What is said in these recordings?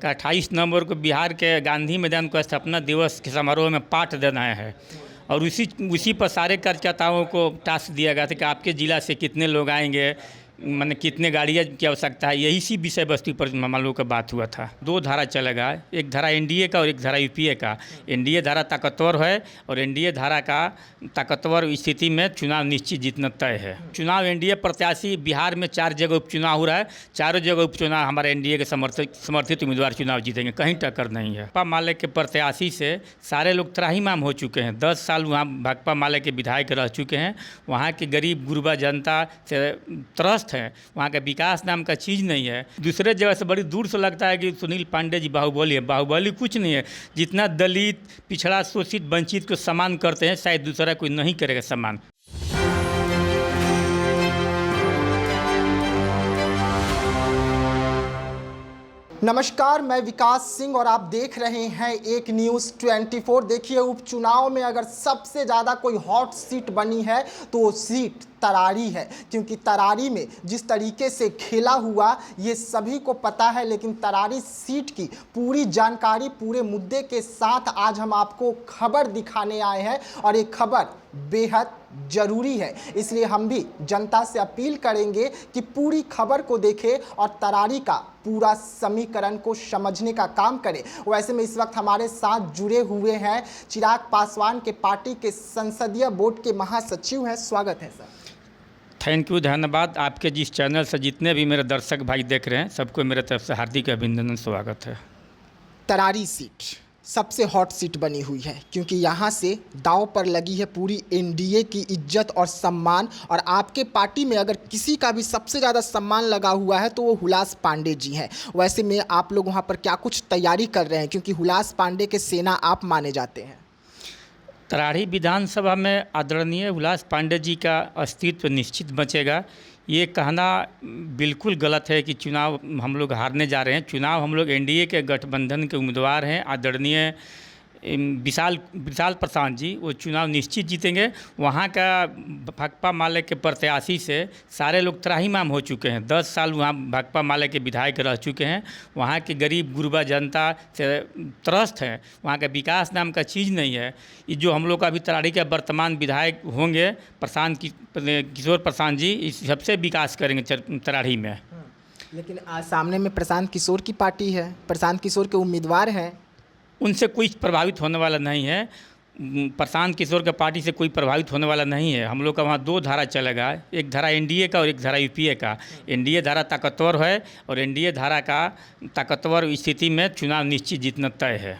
कि 28 नवंबर को बिहार के गांधी मैदान को स्थापना दिवस के समारोह में पाठ देना है और उसी पर सारे कार्यकर्ताओं को टास्क दिया गया था कि आपके ज़िला से कितने लोग आएंगे, माने कितने गाड़ियाँ की आवश्यकता है। यही सी विषय वस्तु पर हम लोग का बात हुआ था। 2 धारा चलेगा, एक धारा एनडीए का और एक धारा यूपीए का। एनडीए धारा ताकतवर है और एनडीए धारा का ताकतवर स्थिति में चुनाव निश्चित जीतना तय है। चुनाव एनडीए प्रत्याशी बिहार में 4 जगह उपचुनाव हो रहा है, चारों जगह उपचुनाव हमारे एनडीए के समर्थित उम्मीदवार चुनाव जीतेंगे, कहीं टक्कर नहीं है। भाकपा माले के प्रत्याशी से सारे लोग त्राहिमाम हो चुके हैं। 10 साल वहाँ भाकपा माले के विधायक रह चुके हैं। वहाँ के गरीब गुरबा जनता से त्रस्त है, वहाँ का विकास नाम का चीज़ नहीं है। दूसरे जगह से बड़ी दूर से लगता है कि सुनील पांडे जी बाहुबली है। बाहुबली कुछ नहीं है। जितना दलित, पिछड़ा, शोषित, वंचित को सम्मान करते हैं, शायद दूसरा कोई नहीं करेगा सम्मान। नमस्कार, मैं विकास सिंह और आप देख रहे हैं एक न्यूज़ 24। देखिए, उपचुनाव में अगर सबसे ज़्यादा कोई हॉट सीट बनी है तो वो सीट तरारी है, क्योंकि तरारी में जिस तरीके से खेला हुआ ये सभी को पता है। लेकिन तरारी सीट की पूरी जानकारी पूरे मुद्दे के साथ आज हम आपको खबर दिखाने आए हैं और ये खबर बेहद ज़रूरी है। इसलिए हम भी जनता से अपील करेंगे कि पूरी खबर को देखें और तरारी का पूरा समीकरण को समझने का काम करें। वैसे में इस वक्त हमारे साथ जुड़े हुए हैं चिराग पासवान के पार्टी के संसदीय बोर्ड के महासचिव हैं। स्वागत है सर। थैंक यू, धन्यवाद। आपके जिस चैनल से जितने भी मेरे दर्शक भाई देख रहे हैं सबको मेरे तरफ से हार्दिक अभिनंदन, स्वागत है। तरारी सीट सबसे हॉट सीट बनी हुई है, क्योंकि यहाँ से दांव पर लगी है पूरी एनडीए की इज्जत और सम्मान। और आपके पार्टी में अगर किसी का भी सबसे ज़्यादा सम्मान लगा हुआ है तो वो हुलास पांडे जी हैं। वैसे में आप लोग वहाँ पर क्या कुछ तैयारी कर रहे हैं, क्योंकि हुलास पांडे के सेना आप माने जाते हैं? तरारी विधानसभा में आदरणीय हुलास पांडे जी का अस्तित्व निश्चित बचेगा। ये कहना बिल्कुल गलत है कि चुनाव हम लोग हारने जा रहे हैं। चुनाव हम लोग एनडीए के गठबंधन के उम्मीदवार हैं, आदरणीय विशाल प्रसाद जी, वो चुनाव निश्चित जीतेंगे। वहाँ का भाकपा माले के प्रत्याशी से सारे लोग त्राहिमाम हो चुके हैं। 10 साल वहाँ भाकपा माले के विधायक रह चुके हैं। वहाँ के गरीब गुरबा जनता से त्रस्त हैं। वहाँ का विकास नाम का चीज़ नहीं है। ये जो हम लोग का अभी तरारी के वर्तमान विधायक होंगे किशोर प्रसाद जी, इस सबसे विकास करेंगे तरारी में। लेकिन सामने में प्रशांत किशोर की पार्टी है, प्रशांत किशोर के उम्मीदवार हैं। उनसे कोई प्रभावित होने वाला नहीं है। प्रशांत किशोर के पार्टी से कोई प्रभावित होने वाला नहीं है। हम लोग का वहाँ 2 धारा चलेगा, एक धारा एनडीए का और एक धारा यूपीए का। एनडीए धारा ताकतवर है और एनडीए धारा का ताकतवर स्थिति में चुनाव निश्चित जीतना तय है।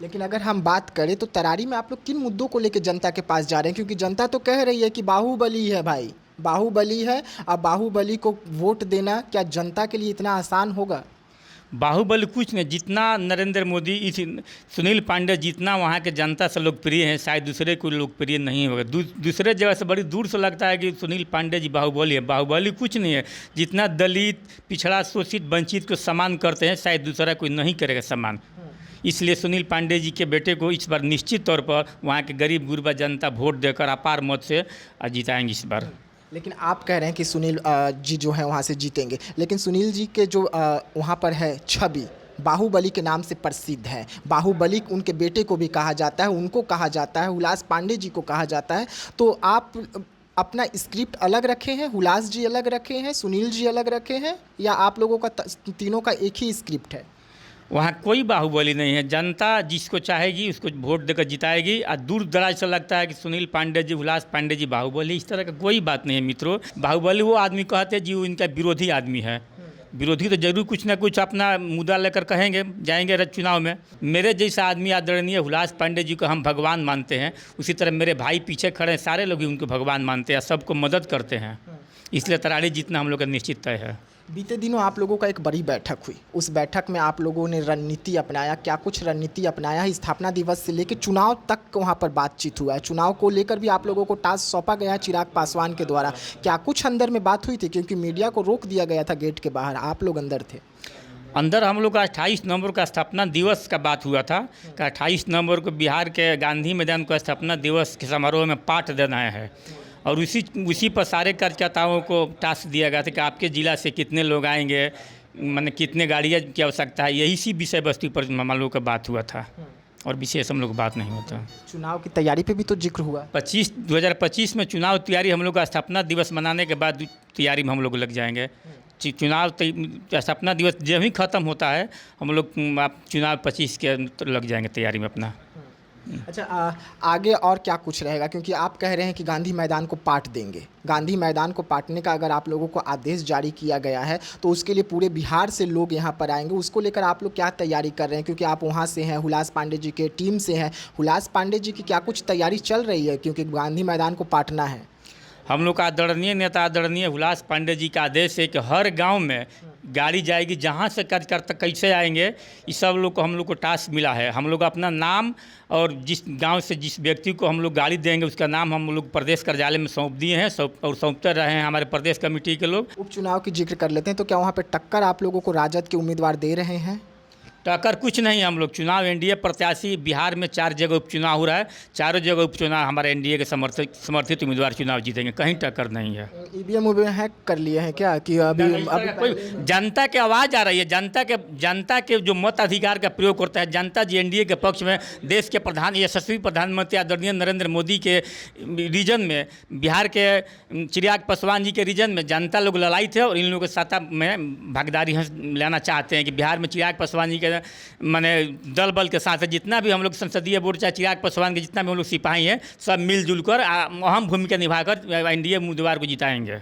लेकिन अगर हम बात करें तो तरारी में आप लोग किन मुद्दों को लेकर जनता के पास जा रहे हैं? क्योंकि जनता तो कह रही है कि बाहुबली है भाई, बाहुबली है। अब बाहुबली को वोट देना क्या जनता के लिए इतना आसान होगा? बाहुबली कुछ नहीं। जितना नरेंद्र मोदी, इस सुनील पांडे जितना वहाँ के जनता से लोकप्रिय हैं, शायद दूसरे कोई लोकप्रिय नहीं होगा। दूसरे जगह से बड़ी दूर से लगता है कि सुनील पांडे जी बाहुबली है। बाहुबली कुछ नहीं है। जितना दलित, पिछड़ा, शोषित, वंचित को सम्मान करते हैं, शायद दूसरा कोई नहीं करेगा सम्मान। इसलिए सुनील पांडे जी के बेटे को इस बार निश्चित तौर पर वहाँ के गरीब गुरबा जनता वोट देकर अपार मत से जिताएंगे इस बार। लेकिन आप कह रहे हैं कि सुनील जी जो है वहाँ से जीतेंगे, लेकिन सुनील जी के जो वहाँ पर है छवि बाहुबली के नाम से प्रसिद्ध है। बाहुबली उनके बेटे को भी कहा जाता है, उनको कहा जाता है, हुलास पांडे जी को कहा जाता है। तो आप अपना स्क्रिप्ट अलग रखे हैं, हुलास जी अलग रखे हैं, सुनील जी अलग रखे हैं, या आप लोगों का तीनों का एक ही स्क्रिप्ट है? वहाँ कोई बाहुबली नहीं है। जनता जिसको चाहेगी उसको वोट देकर जिताएगी। और दूर दराज से लगता है कि सुनील पांडे जी, हुलास पांडे जी बाहुबली, इस तरह का कोई बात नहीं है मित्रों। बाहुबली वो आदमी कहते हैं जी वो इनका विरोधी आदमी है। विरोधी तो जरूर कुछ ना कुछ अपना मुद्दा लेकर कहेंगे, जाएंगे चुनाव में। मेरे जैसा आदमी आदरणीय हुलास पांडे जी को हम भगवान मानते हैं, उसी तरह मेरे भाई पीछे खड़े हैं, सारे लोग ही उनको भगवान मानते हैं, सबको मदद करते हैं। इसलिए तरारी जीतना हम लोग का निश्चित तय है। बीते दिनों आप लोगों का एक बड़ी बैठक हुई, उस बैठक में आप लोगों ने रणनीति अपनाया। क्या कुछ रणनीति अपनाया है? स्थापना दिवस से लेकर चुनाव तक वहाँ पर बातचीत हुआ है। चुनाव को लेकर भी आप लोगों को टास्क सौंपा गया है चिराग पासवान के द्वारा। क्या कुछ अंदर में बात हुई थी? क्योंकि मीडिया को रोक दिया गया था गेट के बाहर, आप लोग अंदर थे। अंदर हम लोग का 28 नवंबर का स्थापना दिवस का बात हुआ था कि 28 नवंबर को बिहार के गांधी मैदान को स्थापना दिवस के समारोह में पाठ देना है और उसी पर सारे कार्यकर्ताओं को टास्क दिया गया था कि आपके ज़िला से कितने लोग आएंगे, मैंने कितने गाड़ियाँ की आवश्यकता है, यही सी विषय वस्तु पर हम लोग का बात हुआ था और विशेष हम लोग बात नहीं होता। चुनाव की तैयारी पे भी तो जिक्र हुआ। 2025 में चुनाव तैयारी हम लोग का स्थापना दिवस मनाने के बाद तैयारी में हम लोग लग जाएंगे। चुनाव स्थापना दिवस जब ही ख़त्म होता है हम लोग आप चुनाव 25 के लग जाएंगे तैयारी में अपना। अच्छा, आगे और क्या कुछ रहेगा, क्योंकि आप कह रहे हैं कि गांधी मैदान को पाट देंगे। गांधी मैदान को पाटने का अगर आप लोगों को आदेश जारी किया गया है तो उसके लिए पूरे बिहार से लोग यहां पर आएंगे, उसको लेकर आप लोग क्या तैयारी कर रहे हैं? क्योंकि आप वहां से हैं, हुलास पांडे जी के टीम से हैं। हुलास पांडे जी की क्या कुछ तैयारी चल रही है, क्योंकि गांधी मैदान को पाटना है? हम लोग का आदरणीय नेता आदरणीय हुलास पांडे जी का आदेश है कि हर गांव में गाड़ी जाएगी, जहां से कार्यकर्ता कैसे आएंगे इस सब लोग को हम लोग को टास्क मिला है। हम लोग अपना नाम और जिस गांव से जिस व्यक्ति को हम लोग गाड़ी देंगे उसका नाम हम लोग प्रदेश कार्यालय में सौंप दिए हैं और सौंपते रहे हैं हमारे प्रदेश कमेटी के लोग। उपचुनाव की जिक्र कर लेते हैं, तो क्या वहाँ पर टक्कर आप लोगों को राजद के उम्मीदवार दे रहे हैं? टक्कर कुछ नहीं, हम लोग चुनाव एनडीए प्रत्याशी बिहार में 4 जगह उपचुनाव हो रहा है, चारों जगह उपचुनाव हमारे एनडीए के समर्थित उम्मीदवार चुनाव जीतेंगे, कहीं टक्कर नहीं है। ईवीएम हैक कर लिए हैं क्या कि अभी कोई जनता की आवाज़ आ रही है, जनता के जो मत अधिकार का प्रयोग करता है, जनता जी एनडीए के पक्ष में, देश के यशस्वी प्रधानमंत्री आदरणीय नरेंद्र मोदी के रीजन में, बिहार के चिराग पासवान जी के रीजन में जनता लोग ललायित है और इन लोगों के सत्ता में भागीदारी लेना चाहते हैं कि बिहार में चिराग पासवान जी के माने दल बल के साथ जितना भी हम लोग संसदीय बोर्ड चाहे चिराग पासवान के जितना भी हम लोग सिपाही हैं सब मिलजुल कर अहम भूमिका निभाकर एनडीए उम्मीदवार को जिताएंगे।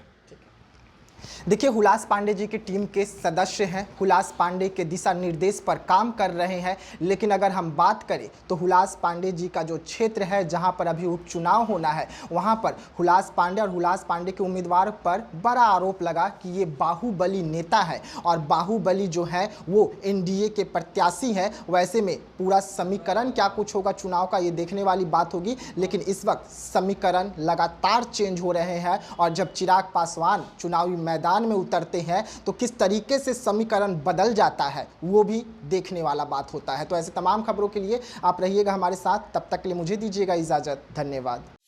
देखिए, हुलास पांडे जी की टीम के सदस्य हैं, हुलास पांडे के दिशा निर्देश पर काम कर रहे हैं। लेकिन अगर हम बात करें तो हुलास पांडे जी का जो क्षेत्र है जहां पर अभी उपचुनाव होना है वहां पर हुलास पांडे और हुलास पांडे के उम्मीदवार पर बड़ा आरोप लगा कि ये बाहुबली नेता है और बाहुबली जो है वो एनडीए के प्रत्याशी हैं। वैसे में पूरा समीकरण क्या कुछ होगा चुनाव का ये देखने वाली बात होगी, लेकिन इस वक्त समीकरण लगातार चेंज हो रहे हैं और जब चिराग पासवान चुनावी मैदान में उतरते हैं तो किस तरीके से समीकरण बदल जाता है वो भी देखने वाला बात होता है। तो ऐसे तमाम खबरों के लिए आप रहिएगा हमारे साथ, तब तक के लिए मुझे दीजिएगा इजाजत। धन्यवाद।